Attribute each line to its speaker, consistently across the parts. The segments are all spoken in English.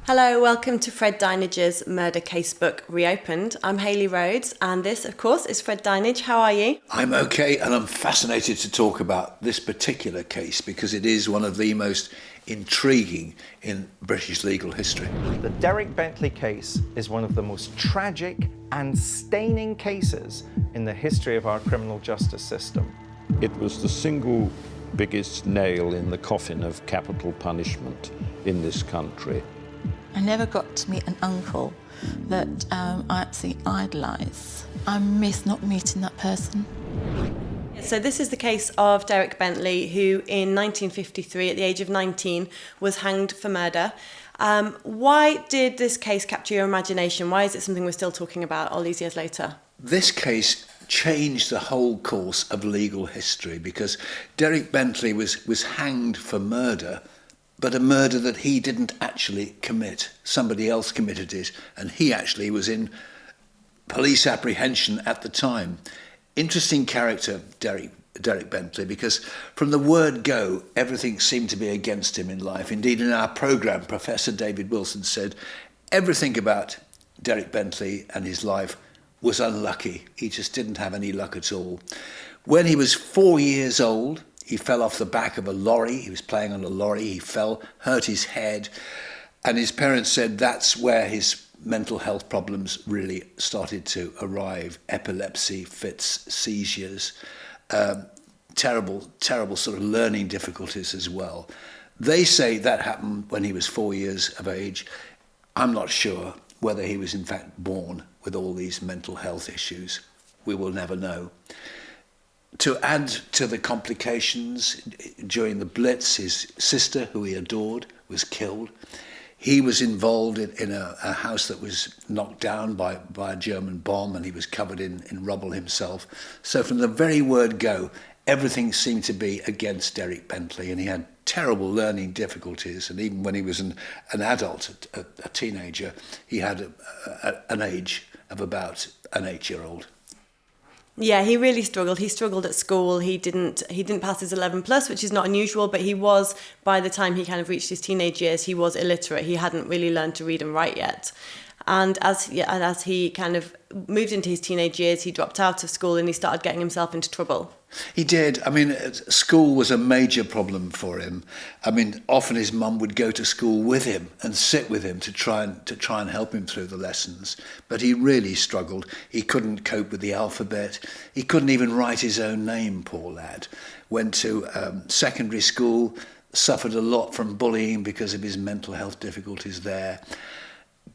Speaker 1: Hello, welcome to Fred Dinenage's Murder Casebook Reopened. I'm Hayley Rhodes, and this, of course, is Fred Dinenage. How are you?
Speaker 2: I'm okay, and I'm fascinated to talk about this particular case because it is one of the most intriguing in British legal history.
Speaker 3: The Derek Bentley case is one of the most tragic and staining cases in the history of our criminal justice system.
Speaker 4: It was the single biggest nail in the coffin of capital punishment in this country.
Speaker 5: I never got to meet an uncle that I absolutely idolise. I miss not meeting that person.
Speaker 1: So this is the case of Derek Bentley, who in 1953, at the age of 19, was hanged for murder. Why did this case capture your imagination? Why is it something we're still talking about all these years later?
Speaker 2: This case changed the whole course of legal history because Derek Bentley was hanged for murder, but a murder that he didn't actually commit. Somebody else committed it, and he actually was in police apprehension at the time. Interesting character, Derek Bentley, because from the word go, everything seemed to be against him in life. Indeed, in our programme, Professor David Wilson said everything about Derek Bentley and his life was unlucky. He just didn't have any luck at all. When he was 4 years old, he fell off the back of a lorry. He was playing on a lorry. He fell, hurt his head. And his parents said that's where his mental health problems really started to arrive. Epilepsy, fits, seizures, terrible sort of learning difficulties as well. They say that happened when he was 4 years of age. I'm not sure whether he was in fact born with all these mental health issues. We will never know. To add to the complications, during the Blitz, his sister, who he adored, was killed. He was involved in a house that was knocked down by a German bomb, and he was covered in rubble himself. So from the very word go, everything seemed to be against Derek Bentley, and he had terrible learning difficulties. And even when he was an adult, a teenager, he had an age of about an 8-year-old.
Speaker 1: Yeah, he really struggled. He struggled at school. He didn't pass his 11 plus, which is not unusual, but he was, by the time he kind of reached his teenage years, he was illiterate. He hadn't really learned to read and write yet. And as he kind of moved into his teenage years, he dropped out of school and he started getting himself into trouble. He
Speaker 2: did. I mean, school was a major problem for him. I mean, often his mum would go to school with him and sit with him to try and help him through the lessons. But he really struggled. He couldn't cope with the alphabet. He couldn't even write his own name, poor lad. Went to secondary school, suffered a lot from bullying because of his mental health difficulties there.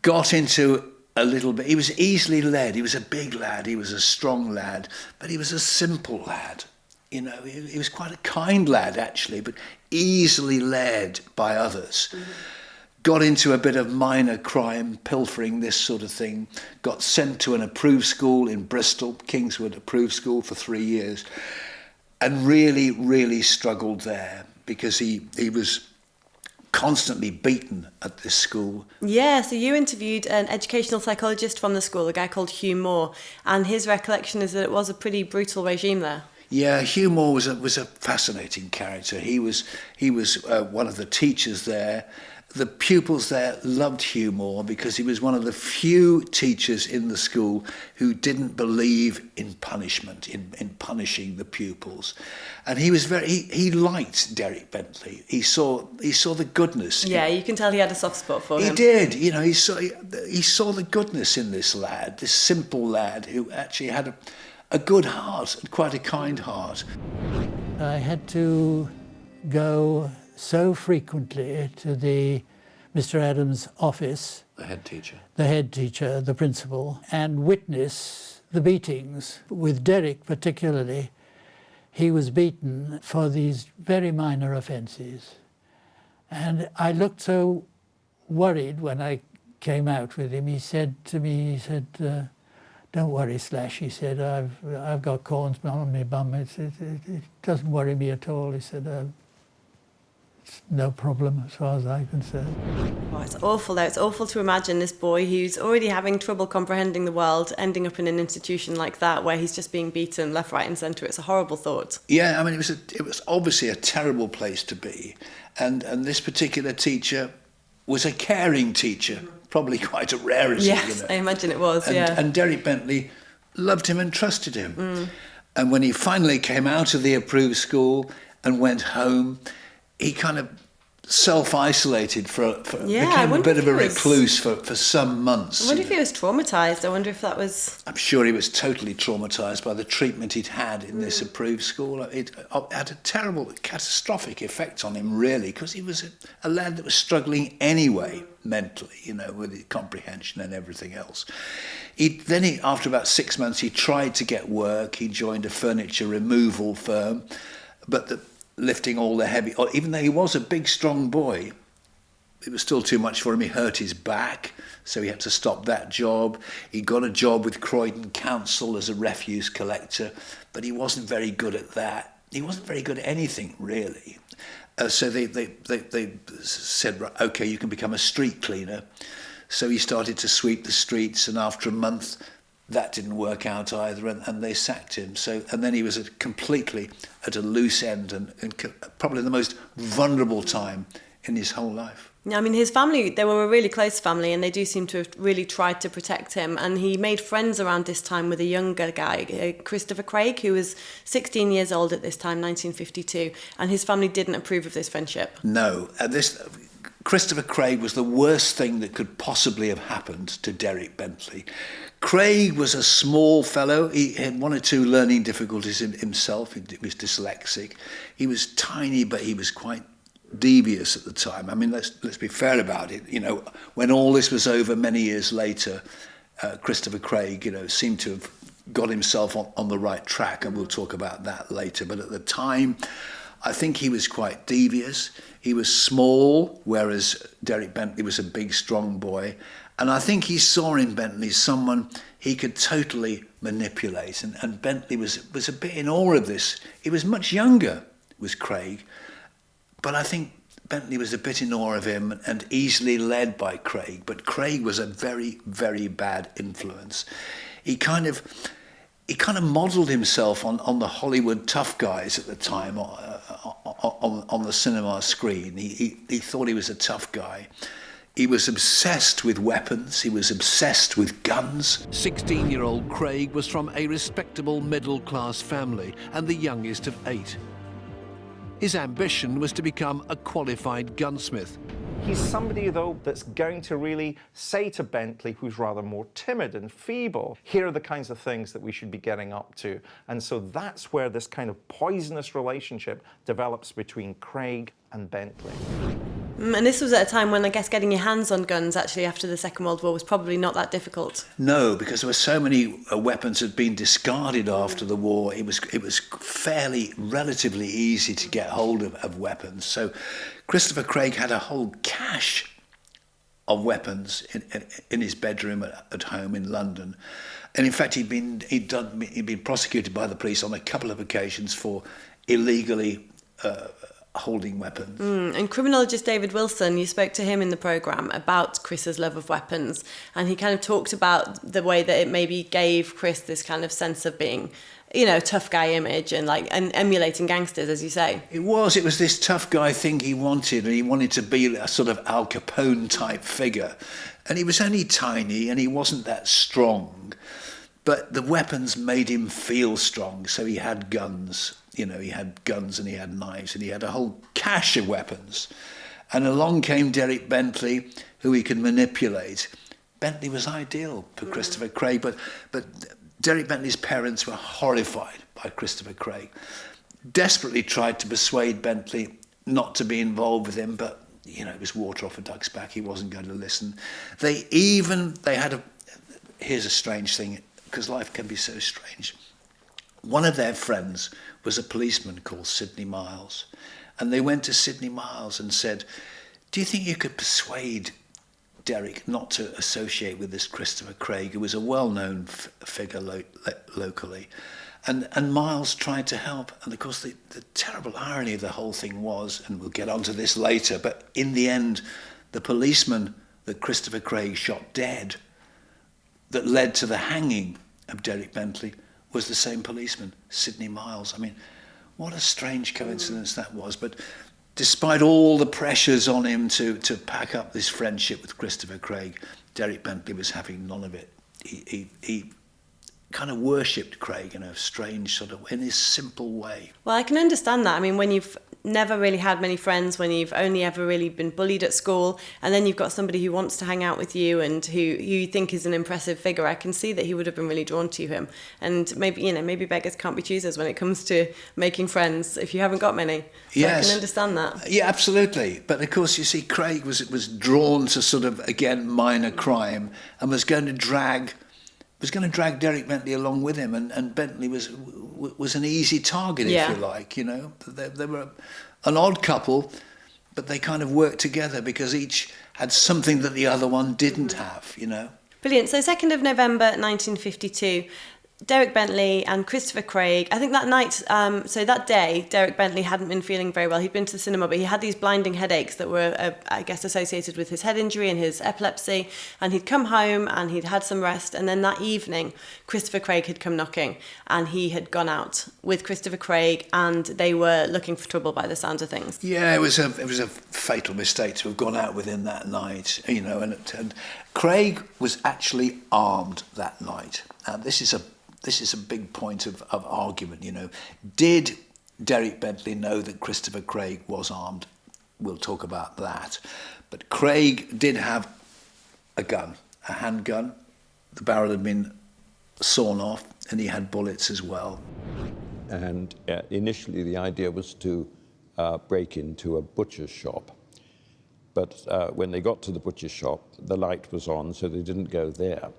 Speaker 2: Got into a little bit. He was easily led. He was a big lad. He was a strong lad, but he was a simple lad. You know, he was quite a kind lad, actually, but easily led by others. Mm-hmm. Got into a bit of minor crime, pilfering, this sort of thing. Got sent to an approved school in Bristol, Kingswood approved school, for 3 years, and really, really struggled there because he was constantly beaten at this school. Yeah,
Speaker 1: so you interviewed an educational psychologist from the school, a guy called Hugh Moore, and his recollection is that it was a pretty brutal regime there.
Speaker 2: Yeah, Hugh Moore was a fascinating character. He was one of the teachers there. The pupils there loved Hugh Moore because he was one of the few teachers in the school who didn't believe in punishment, in punishing the pupils. And he liked Derek Bentley. He saw the goodness.
Speaker 1: Yeah, you can tell he had a soft spot for him.
Speaker 2: He did. You know, he saw the goodness in this lad, this simple lad who actually had a good heart and quite a kind heart.
Speaker 6: I had to go so frequently to Mr. Adams' office,
Speaker 2: the head teacher,
Speaker 6: the principal, and witness the beatings. With Derek particularly, he was beaten for these very minor offences. And I looked so worried when I came out with him. He said to me, don't worry, Slash, he said, I've got corns on my bum. It doesn't worry me at all. He said, it's no problem as far as I'm concerned.
Speaker 1: Oh, it's awful though. It's awful to imagine this boy who's already having trouble comprehending the world ending up in an institution like that where he's just being beaten left, right and centre. It's a horrible thought.
Speaker 2: Yeah, I mean, it was obviously a terrible place to be. And this particular teacher was a caring teacher, probably quite a rarity.
Speaker 1: Yes, I imagine it was,
Speaker 2: And Derek Bentley loved him and trusted him. And when he finally came out of the approved school and went home, he kind of self-isolated became a bit of a recluse for some months.
Speaker 1: I wonder if he was traumatised. I wonder if that was...
Speaker 2: I'm sure he was totally traumatised by the treatment he'd had in this approved school. It had a terrible, catastrophic effect on him, really, because he was a lad that was struggling anyway, mentally, with his comprehension and everything else. After about 6 months, he tried to get work. He joined a furniture removal firm, but lifting all the heavy... Even though he was a big, strong boy, it was still too much for him. He hurt his back, so he had to stop that job. He got a job with Croydon Council as a refuse collector, but he wasn't very good at that. He wasn't very good at anything, really. So they said, right, OK, you can become a street cleaner. So he started to sweep the streets, and after a month, that didn't work out either, and they sacked him. And then he was completely at a loose end and probably the most vulnerable time in his whole life.
Speaker 1: I mean, his family, they were a really close family, and they do seem to have really tried to protect him. And he made friends around this time with a younger guy, Christopher Craig, who was 16 years old at this time, 1952. And his family didn't approve of this friendship.
Speaker 2: No. Christopher Craig was the worst thing that could possibly have happened to Derek Bentley. Craig was a small fellow. He had one or two learning difficulties in himself. He was dyslexic. He was tiny, but he was quite devious at the time. I mean, let's be fair about it. When all this was over many years later, Christopher Craig, seemed to have got himself on the right track, and we'll talk about that later. But at the time, I think he was quite devious. He was small, whereas Derek Bentley was a big, strong boy. And I think he saw in Bentley someone he could totally manipulate. And Bentley was a bit in awe of this. He was much younger, was Craig. But I think Bentley was a bit in awe of him and easily led by Craig. But Craig was a very, very bad influence. He kind of modelled himself on the Hollywood tough guys at the time on the cinema screen. He thought he was a tough guy. He was obsessed with weapons. He was obsessed with guns.
Speaker 7: 16-year-old Craig was from a respectable middle-class family and the youngest of 8. His ambition was to become a qualified gunsmith.
Speaker 3: He's somebody, though, that's going to really say to Bentley, who's rather more timid and feeble, here are the kinds of things that we should be getting up to. And so that's where this kind of poisonous relationship develops between Craig and Bentley.
Speaker 1: And this was at a time when, I guess, getting your hands on guns, actually, after the Second World War was probably not that difficult.
Speaker 2: No, because there were so many weapons had been discarded after the war. It was relatively easy to get hold of weapons. So Christopher Craig had a whole cache of weapons in his bedroom at home in London. And in fact, he'd been prosecuted by the police on a couple of occasions for illegally holding weapons.
Speaker 1: And criminologist David Wilson, you spoke to him in the programme about Chris's love of weapons, and he kind of talked about the way that it maybe gave Chris this kind of sense of being, a tough guy image and emulating gangsters, as you say.
Speaker 2: It was this tough guy thing he wanted, and he wanted to be a sort of Al Capone type figure. And he was only tiny and he wasn't that strong, but the weapons made him feel strong. So he had guns. He had guns and he had knives and he had a whole cache of weapons. And along came Derek Bentley, who he could manipulate. Bentley was ideal for Christopher Craig, but Derek Bentley's parents were horrified by Christopher Craig. Desperately tried to persuade Bentley not to be involved with him, but, it was water off a duck's back. He wasn't going to listen. Here's a strange thing, because life can be so strange. One of their friends was a policeman called Sidney Miles. And they went to Sidney Miles and said, do you think you could persuade Derek not to associate with this Christopher Craig, who was a well-known figure locally? And Miles tried to help. And of course, the terrible irony of the whole thing was, and we'll get onto this later, but in the end, the policeman that Christopher Craig shot dead, that led to the hanging of Derek Bentley, was the same policeman, Sidney Miles. I mean, what a strange coincidence that was. But despite all the pressures on him to pack up this friendship with Christopher Craig, Derek Bentley was having none of it. He kind of worshipped Craig in a strange sort of, in his simple way.
Speaker 1: Well, I can understand that. I mean, when you've never really had many friends, when you've only ever really been bullied at school, and then you've got somebody who wants to hang out with you and who you think is an impressive figure, I can see that he would have been really drawn to him. And maybe beggars can't be choosers when it comes to making friends if you haven't got many. So yes. I can understand that.
Speaker 2: Yeah, absolutely. But of course, you see, Craig was drawn to sort of, again, minor crime and was going to drag Derek Bentley along with him, and Bentley was an easy target, if you like, you know. They were an odd couple, but they kind of worked together because each had something that the other one didn't have, you know.
Speaker 1: Brilliant. So 2nd of November 1952, Derek Bentley and Christopher Craig, I think that night, so that day, Derek Bentley hadn't been feeling very well. He'd been to the cinema, but he had these blinding headaches that were, I guess, associated with his head injury and his epilepsy. And he'd come home and he'd had some rest. And then that evening, Christopher Craig had come knocking and he had gone out with Christopher Craig and they were looking for trouble by the sounds of things.
Speaker 2: Yeah, it was a fatal mistake to have gone out with him that night, you know. And Craig was actually armed that night. This is a big point of argument, you know. Did Derek Bentley know that Christopher Craig was armed? We'll talk about that. But Craig did have a gun, a handgun. The barrel had been sawn off and he had bullets as well.
Speaker 4: And initially the idea was to break into a butcher's shop. But when they got to the butcher's shop, the light was on, so they didn't go there.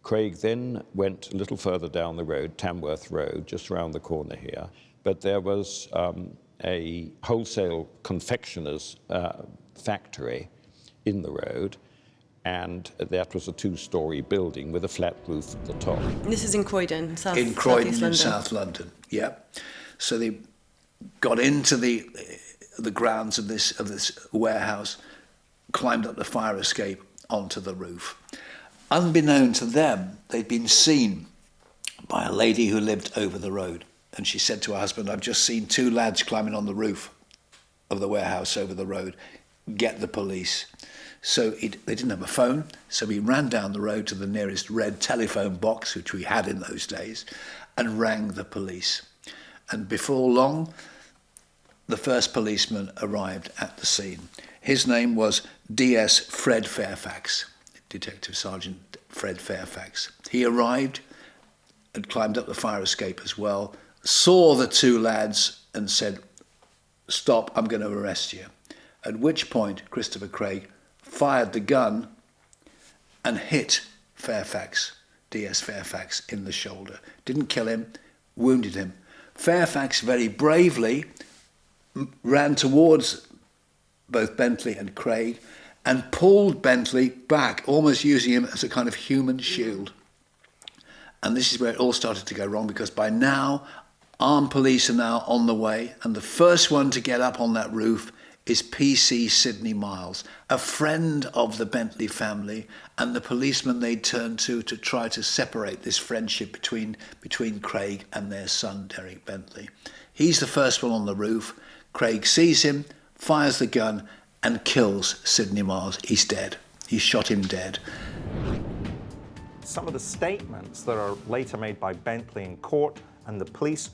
Speaker 4: Craig then went a little further down the road, Tamworth Road, just around the corner here, but there was a wholesale confectioner's factory in the road, and that was a 2-story building with a flat roof at the top.
Speaker 1: This is in Croydon,
Speaker 2: South London, yeah. So they got into the grounds of this warehouse, climbed up the fire escape onto the roof. Unbeknown to them, they'd been seen by a lady who lived over the road. And she said to her husband, "I've just seen 2 lads climbing on the roof of the warehouse over the road. Get the police." So they didn't have a phone, so he ran down the road to the nearest red telephone box, which we had in those days, and rang the police. And before long, the first policeman arrived at the scene. His name was DS Fred Fairfax. Detective Sergeant Fred Fairfax. He arrived and climbed up the fire escape as well, saw the 2 lads and said, "Stop, I'm going to arrest you." At which point Christopher Craig fired the gun and hit Fairfax, DS Fairfax, in the shoulder. Didn't kill him, wounded him. Fairfax very bravely ran towards both Bentley and Craig and pulled Bentley back, almost using him as a kind of human shield. And this is where it all started to go wrong, because by now, armed police are now on the way, and the first one to get up on that roof is PC Sidney Miles, a friend of the Bentley family, and the policeman they turned to try to separate this friendship between Craig and their son, Derek Bentley. He's the first one on the roof. Craig sees him, fires the gun, and kills Sidney Miles. He's dead. He shot him dead.
Speaker 3: Some of the statements that are later made by Bentley in court and the police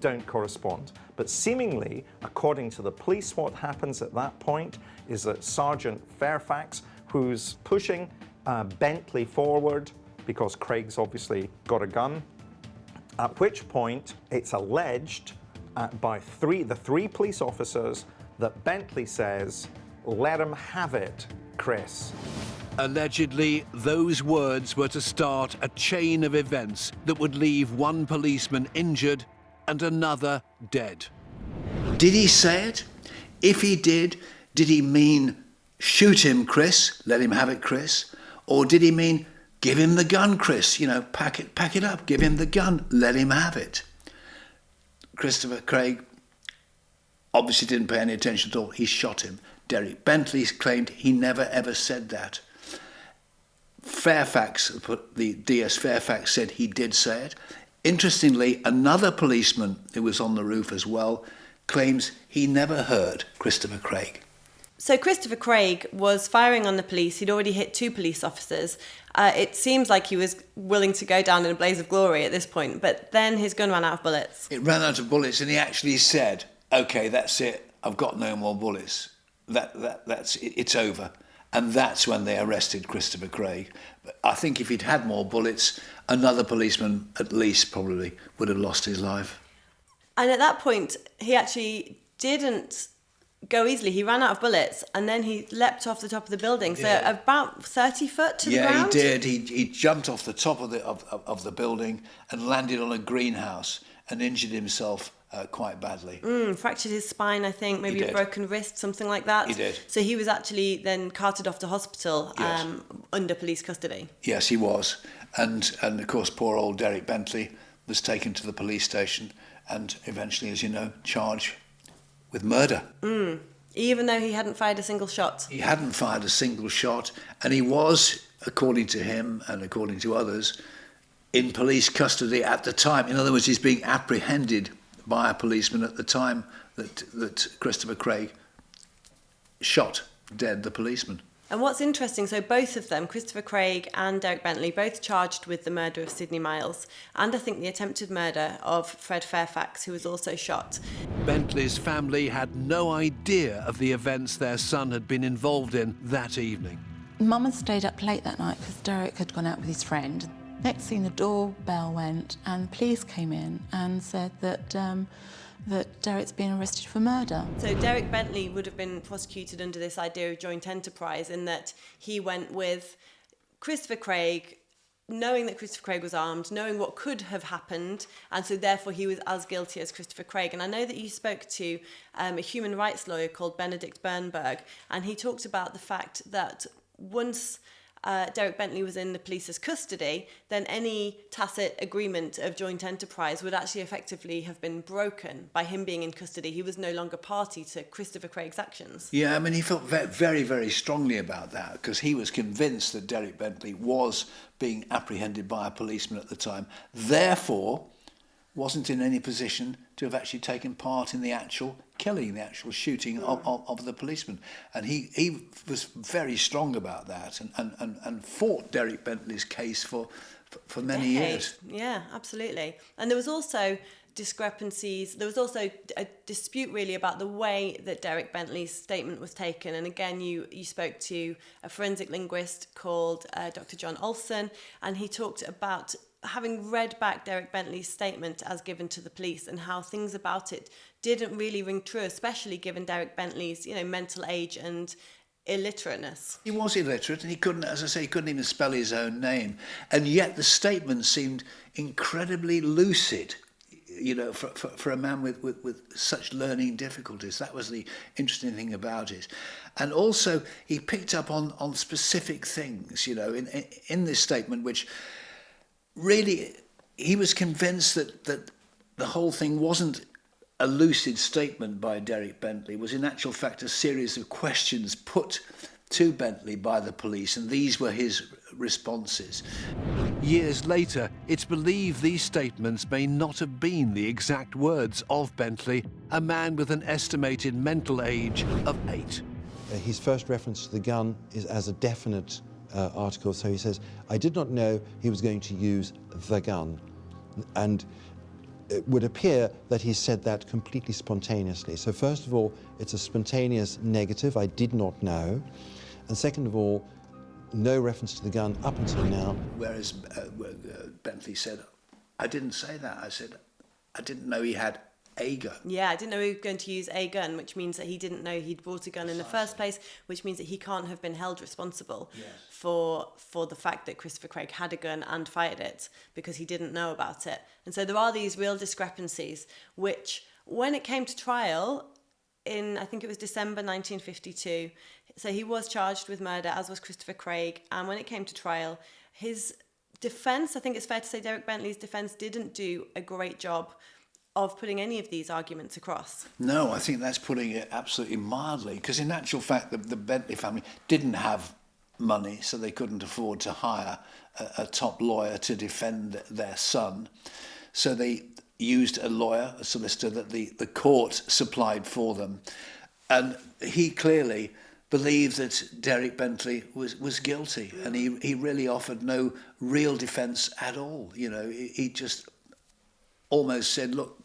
Speaker 3: don't correspond. But seemingly, according to the police, what happens at that point is that Sergeant Fairfax, who's pushing Bentley forward because Craig's obviously got a gun, at which point it's alleged by the 3 police officers that Bentley says, "Let him have it, Chris."
Speaker 7: Allegedly, those words were to start a chain of events that would leave one policeman injured and another dead.
Speaker 2: Did he say it? If he did he mean shoot him, Chris, let him have it, Chris? Or did he mean give him the gun, Chris, you know, pack it up, give him the gun, let him have it? Christopher Craig obviously didn't pay any attention at all. He shot him. Derek Bentley claimed he never ever said that. Fairfax, the DS Fairfax, said he did say it. Interestingly, another policeman who was on the roof as well claims he never hurt Christopher Craig.
Speaker 1: So Christopher Craig was firing on the police. He'd already hit 2 police officers. It seems like he was willing to go down in a blaze of glory at this point, but then his gun ran out of bullets.
Speaker 2: It ran out of bullets, and he actually said, "Okay, that's it. I've got no more bullets. That's it. It's over." And that's when they arrested Christopher Craig. But I think if he'd had more bullets, another policeman at least probably would have lost his life.
Speaker 1: And at that point, he actually didn't go easily. He ran out of bullets, and then he leapt off the top of the building. So about 30 foot to the ground?
Speaker 2: Yeah, he did. He jumped off the top of the building and landed on a greenhouse and injured himself quite badly.
Speaker 1: Fractured his spine, I think, maybe a broken wrist, something like that.
Speaker 2: He did.
Speaker 1: So he was actually then carted off to hospital under police custody.
Speaker 2: Yes, he was. And of course, poor old Derek Bentley was taken to the police station and eventually, as you know, charged with murder.
Speaker 1: Even though he hadn't fired a single shot.
Speaker 2: He hadn't fired a single shot, and he was, according to him and according to others, in police custody at the time. In other words, he's being apprehended by a policeman at the time that Christopher Craig shot dead the policeman.
Speaker 1: And what's interesting, so both of them, Christopher Craig and Derek Bentley, both charged with the murder of Sidney Miles and I think the attempted murder of Fred Fairfax, who was also shot.
Speaker 7: Bentley's family had no idea of the events their son had been involved in that evening.
Speaker 5: Mum had stayed up late that night because Derek had gone out with his friend. Next thing, the doorbell went and police came in and said that Derek's been arrested for murder.
Speaker 1: So Derek Bentley would have been prosecuted under this idea of joint enterprise in that he went with Christopher Craig, knowing that Christopher Craig was armed, knowing what could have happened, and so therefore he was as guilty as Christopher Craig. And I know that you spoke to a human rights lawyer called Benedict Bernberg, and he talked about the fact that once Derek Bentley was in the police's custody, then any tacit agreement of joint enterprise would actually effectively have been broken by him being in custody. He was no longer party to Christopher Craig's actions.
Speaker 2: Yeah, I mean, he felt very, very strongly about that because he was convinced that Derek Bentley was being apprehended by a policeman at the time, therefore wasn't in any position to have actually taken part in the actual killing, the actual shooting of the policeman. And he was very strong about that and fought Derek Bentley's case for many years.
Speaker 1: Yeah, absolutely. And there was also discrepancies. There was also a dispute really about the way that Derek Bentley's statement was taken. And again, you spoke to a forensic linguist called Dr. John Olson, and he talked about having read back Derek Bentley's statement as given to the police and how things about it didn't really ring true, especially given Derek Bentley's, mental age and illiterateness.
Speaker 2: He was illiterate and he couldn't, as I say, he couldn't even spell his own name. And yet the statement seemed incredibly lucid, for a man with such learning difficulties. That was the interesting thing about it. And also he picked up on specific things, in this statement, which really, he was convinced that the whole thing wasn't a lucid statement by Derek Bentley, was in actual fact a series of questions put to Bentley by the police, and these were his responses.
Speaker 7: Years later, it's believed these statements may not have been the exact words of Bentley, a man with an estimated mental age of 8.
Speaker 8: His first reference to the gun is as a definite article, so he says, "I did not know he was going to use the gun." And it would appear that he said that completely spontaneously. So first of all, it's a spontaneous negative, "I did not know." And second of all, no reference to the gun up until now.
Speaker 2: Whereas Bentley said, "I didn't say that. I said, I didn't know he had a gun."
Speaker 1: Yeah, I didn't know he was going to use a gun, which means that he didn't know he'd brought a gun in the first place, which means that he can't have been held responsible for the fact that Christopher Craig had a gun and fired it because he didn't know about it. And so there are these real discrepancies, which when it came to trial in, I think it was December 1952, so he was charged with murder, as was Christopher Craig, and when it came to trial, his defence, I think it's fair to say Derek Bentley's defence didn't do a great job of putting any of these arguments across.
Speaker 2: No, I think that's putting it absolutely mildly, because in actual fact, the Bentley family didn't have money, so they couldn't afford to hire a top lawyer to defend their son. So they used a lawyer, a solicitor that the court supplied for them. And he clearly believed that Derek Bentley was guilty, and he really offered no real defence at all. You know, he just almost said, look,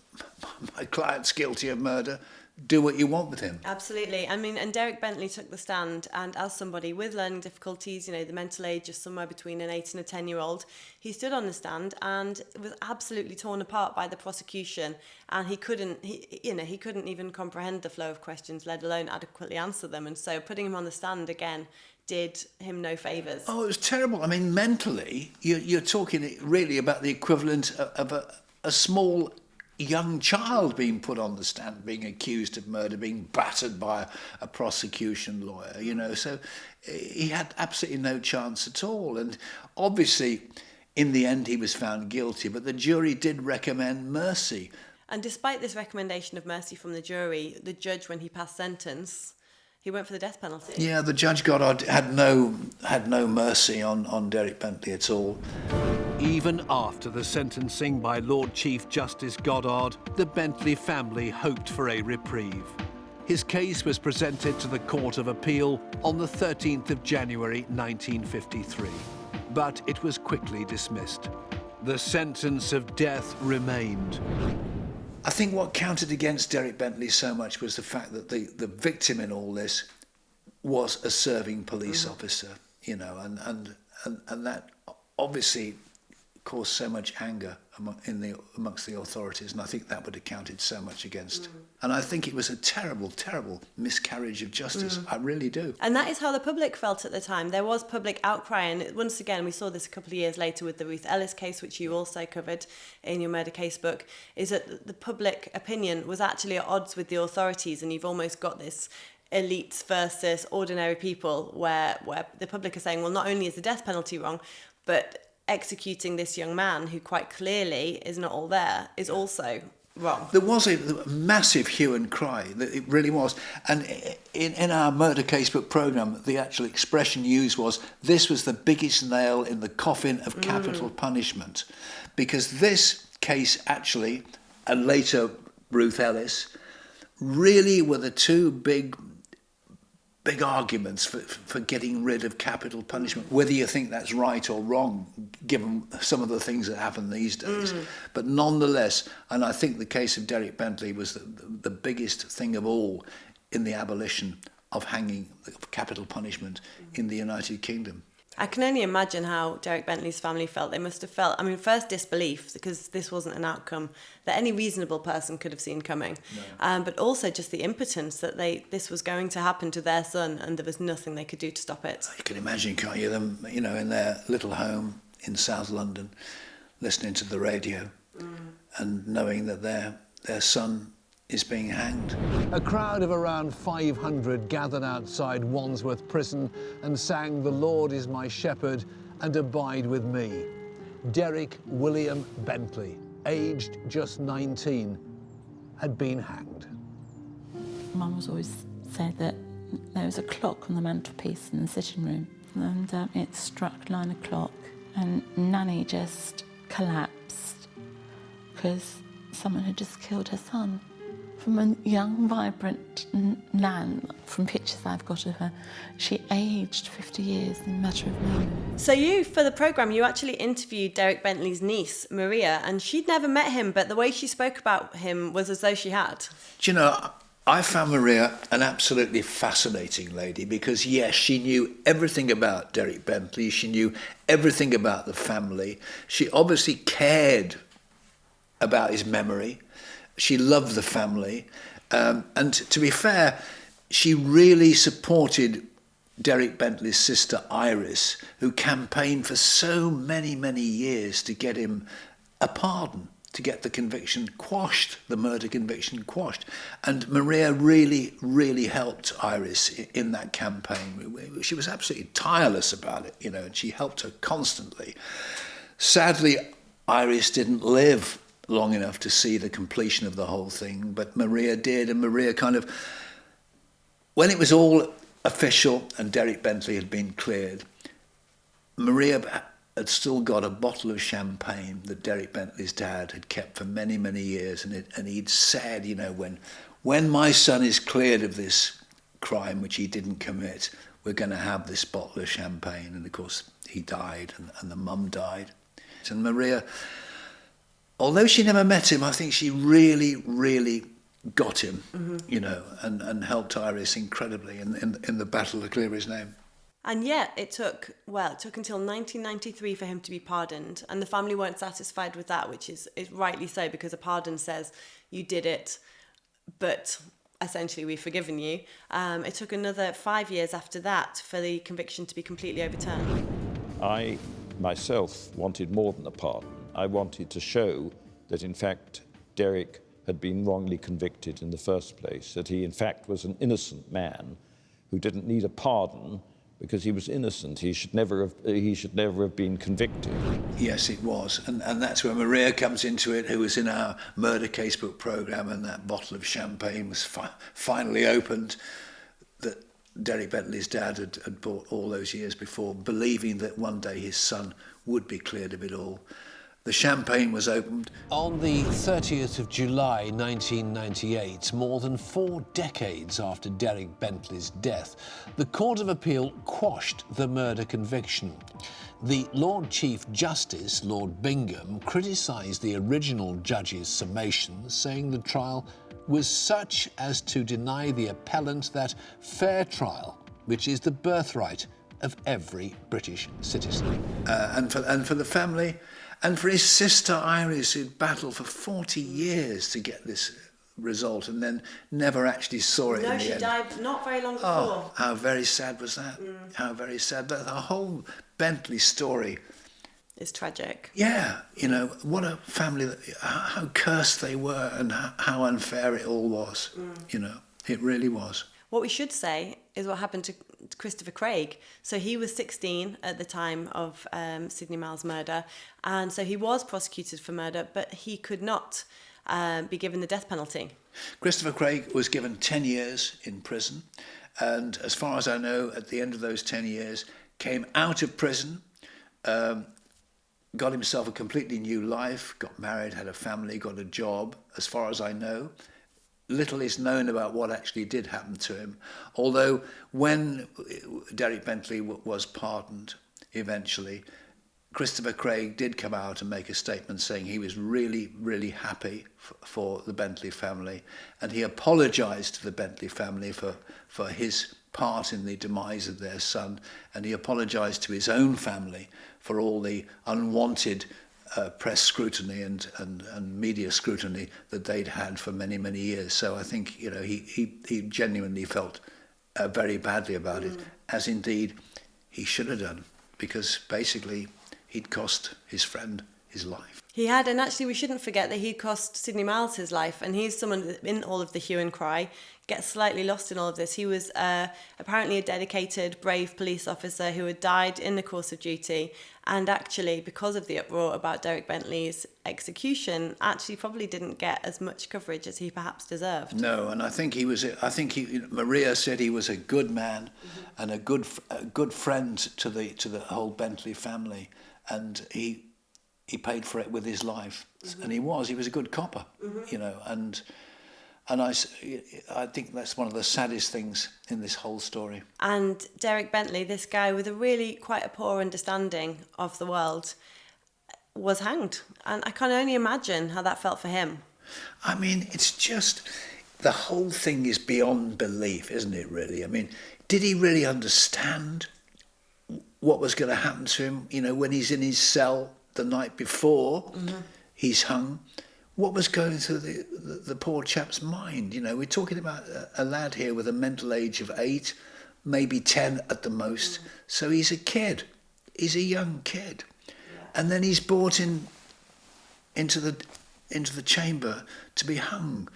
Speaker 2: my client's guilty of murder, do what you want with him.
Speaker 1: Absolutely. I mean, and Derek Bentley took the stand, and as somebody with learning difficulties, you know, the mental age is somewhere between an 8 and a 10-year-old, he stood on the stand and was absolutely torn apart by the prosecution, and he couldn't even comprehend the flow of questions, let alone adequately answer them. And so putting him on the stand again did him no favours.
Speaker 2: Oh, it was terrible. I mean, mentally, you're talking really about the equivalent of a small young child being put on the stand, being accused of murder, being battered by a prosecution lawyer, you know. So he had absolutely no chance at all. And obviously, in the end, he was found guilty, but the jury did recommend mercy.
Speaker 1: And despite this recommendation of mercy from the jury, the judge, when he passed sentence, he went for the death penalty.
Speaker 2: Yeah, the Judge Goddard had no mercy on Derek Bentley at all.
Speaker 7: Even after the sentencing by Lord Chief Justice Goddard, the Bentley family hoped for a reprieve. His case was presented to the Court of Appeal on the 13th of January 1953, but it was quickly dismissed. The sentence of death remained.
Speaker 2: I think what counted against Derek Bentley so much was the fact that the victim in all this was a serving police officer, you know, and that obviously caused so much anger amongst the authorities, and I think that would have counted so much against. And I think it was a terrible, terrible miscarriage of justice. I really do.
Speaker 1: And that is how the public felt at the time. There was public outcry, and once again, we saw this a couple of years later with the Ruth Ellis case, which you also covered in your Murder Casebook, is that the public opinion was actually at odds with the authorities, and you've almost got this elites versus ordinary people where the public are saying, well, not only is the death penalty wrong, but executing this young man who quite clearly is not all there is also wrong.
Speaker 2: There was a massive hue and cry, it really was. And in our Murder Casebook programme, the actual expression used was, this was the biggest nail in the coffin of capital punishment. Because this case actually, and later Ruth Ellis, really were the two big arguments for getting rid of capital punishment, whether you think that's right or wrong, given some of the things that happen these days. But nonetheless, and I think the case of Derek Bentley was the biggest thing of all in the abolition of hanging, of capital punishment in the United Kingdom.
Speaker 1: I can only imagine how Derek Bentley's family felt. They must have felt, I mean, first disbelief, because this wasn't an outcome that any reasonable person could have seen coming. No. But also just the impotence that this was going to happen to their son, and there was nothing they could do to stop it.
Speaker 2: You can imagine, can't you, them, you know, in their little home in South London, listening to the radio and knowing that their son is being hanged.
Speaker 7: A crowd of around 500 gathered outside Wandsworth Prison and sang "The Lord is my shepherd and abide with me." Derek William Bentley, aged just 19, had been hanged.
Speaker 5: Mum was always said that there was a clock on the mantelpiece in the sitting room, and it struck 9 o'clock, and Nanny just collapsed because someone had just killed her son. From a young, vibrant Nan, from pictures I've got of her, she aged 50 years in a matter of moments.
Speaker 1: So you, for the programme, you actually interviewed Derek Bentley's niece, Maria, and she'd never met him, but the way she spoke about him was as though she had.
Speaker 2: Do you know, I found Maria an absolutely fascinating lady because, yes, she knew everything about Derek Bentley. She knew everything about the family. She obviously cared about his memory. She loved the family. And to be fair, she really supported Derek Bentley's sister Iris, who campaigned for so many, many years to get him a pardon, to get the conviction quashed, the murder conviction quashed. And Maria really, really helped Iris in that campaign. She was absolutely tireless about it, you know, and she helped her constantly. Sadly, Iris didn't live long enough to see the completion of the whole thing, but Maria did, and Maria kind of, when it was all official and Derek Bentley had been cleared, Maria had still got a bottle of champagne that Derek Bentley's dad had kept for many, many years, and he'd said, you know, when my son is cleared of this crime which he didn't commit, we're going to have this bottle of champagne. And of course he died, and the mum died. And Maria, although she never met him, I think she really, really got him, you know, and helped Iris incredibly in the battle to clear his name.
Speaker 1: And yet it took until 1993 for him to be pardoned. And the family weren't satisfied with that, which is rightly so, because a pardon says you did it, but essentially we've forgiven you. It took another 5 years after that for the conviction to be completely overturned.
Speaker 4: I myself wanted more than a pardon. I wanted to show that, in fact, Derek had been wrongly convicted in the first place, that he, in fact, was an innocent man who didn't need a pardon because he was innocent. He should never have been convicted. Yes,
Speaker 2: it was. And that's where Maria comes into it, who was in our Murder Casebook programme, and that bottle of champagne was finally opened that Derek Bentley's dad had bought all those years before, believing that one day his son would be cleared of it all. The champagne was opened.
Speaker 7: On the 30th of July 1998, more than 4 decades after Derek Bentley's death, the Court of Appeal quashed the murder conviction. The Lord Chief Justice, Lord Bingham, criticised the original judge's summation, saying the trial was such as to deny the appellant that fair trial, which is the birthright of every British citizen.
Speaker 2: And for the family, and for his sister Iris, who'd battled for 40 years to get this result and then never actually saw it in the end.
Speaker 1: No, she died not very long before.
Speaker 2: Oh, how very sad was that? How very sad. The whole Bentley story
Speaker 1: is tragic.
Speaker 2: Yeah, you know, what a family, how cursed they were and how unfair it all was. You know, it really was.
Speaker 1: What we should say is what happened to Christopher Craig. So he was 16 at the time of Sidney Miles' murder, and so he was prosecuted for murder, but he could not be given the death penalty.
Speaker 2: Christopher Craig was given 10 years in prison, and as far as I know, at the end of those 10 years, came out of prison, got himself a completely new life, got married, had a family, got a job, as far as I know. Little is known about what actually did happen to him, although when Derek Bentley was pardoned eventually, Christopher Craig did come out and make a statement saying he was really, really happy for the Bentley family, and he apologised to the Bentley family for his part in the demise of their son, and he apologised to his own family for all the unwanted press scrutiny and media scrutiny that they'd had for many, many years. So I think, you know, he genuinely felt very badly about it, as indeed he should have done, because basically he'd cost his friend his life.
Speaker 1: He had, and actually we shouldn't forget that he'd cost Sidney Miles his life, and he's someone that in all of the hue and cry gets slightly lost in all of this. He was apparently a dedicated, brave police officer who had died in the course of duty, and actually, because of the uproar about Derek Bentley's execution, actually probably didn't get as much coverage as he perhaps deserved.
Speaker 2: No, and I think Maria said he was a good man and a good friend to the whole Bentley family, and he paid for it with his life, and he was a good copper, you know, and I think that's one of the saddest things in this whole story.
Speaker 1: And Derek Bentley, this guy with a really quite a poor understanding of the world, was hanged, and I can only imagine how that felt for him.
Speaker 2: I mean, it's just, the whole thing is beyond belief, isn't it, really? I mean, did he really understand what was going to happen to him, you know, when he's in his cell the night before he's hung? What was going through the poor chap's mind? You know, we're talking about a lad here with a mental age of 8, maybe 10 at the most. So he's a kid. He's a young kid. Yeah. And then he's brought into the chamber to be hung.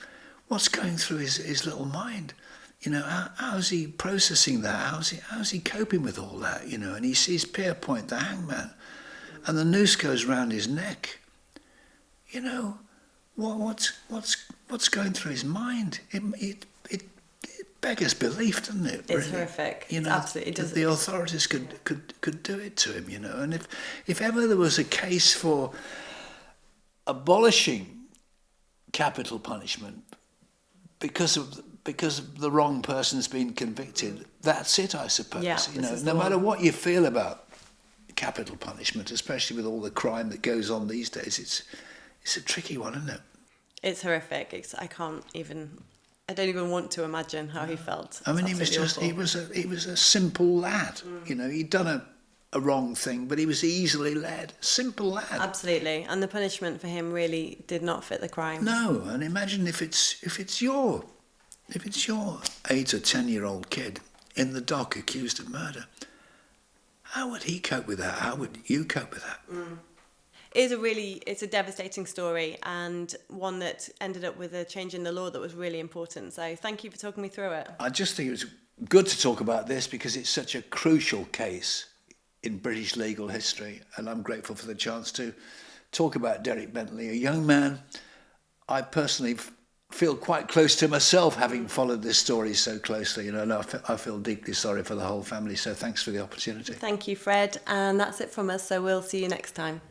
Speaker 2: What's going through his little mind? You know, how's he processing that? How's he coping with all that? You know, and he sees Pierpoint, the hangman, and the noose goes round his neck. You know, what's going through his mind? beggars belief, doesn't it?
Speaker 1: It's horrific.
Speaker 2: You know,
Speaker 1: It's absolutely, it does.
Speaker 2: the authorities could do it to him, you know. And if ever there was a case for abolishing capital punishment because of the wrong person's been convicted, that's it, I suppose.
Speaker 1: Yeah,
Speaker 2: you know, no matter what you feel about capital punishment, especially with all the crime that goes on these days, it's a tricky one, isn't it?
Speaker 1: It's horrific. I don't even want to imagine how he felt.
Speaker 2: I mean,
Speaker 1: It's absolutely awful.
Speaker 2: he was a simple lad. You know, he'd done a wrong thing, but he was easily led. Simple lad.
Speaker 1: Absolutely, and the punishment for him really did not fit the crime.
Speaker 2: No, and imagine if it's your 8 or 10-year-old kid in the dock accused of murder. How would he cope with that? How would you cope with that?
Speaker 1: It's a devastating story, and one that ended up with a change in the law that was really important. So thank you for talking me through it.
Speaker 2: I just think it was good to talk about this because it's such a crucial case in British legal history, and I'm grateful for the chance to talk about Derek Bentley, a young man I personally feel quite close to myself, having followed this story so closely. You know, and I feel deeply sorry for the whole family, so thanks for the opportunity.
Speaker 1: Thank you, Fred, and that's it from us, so we'll see you next time.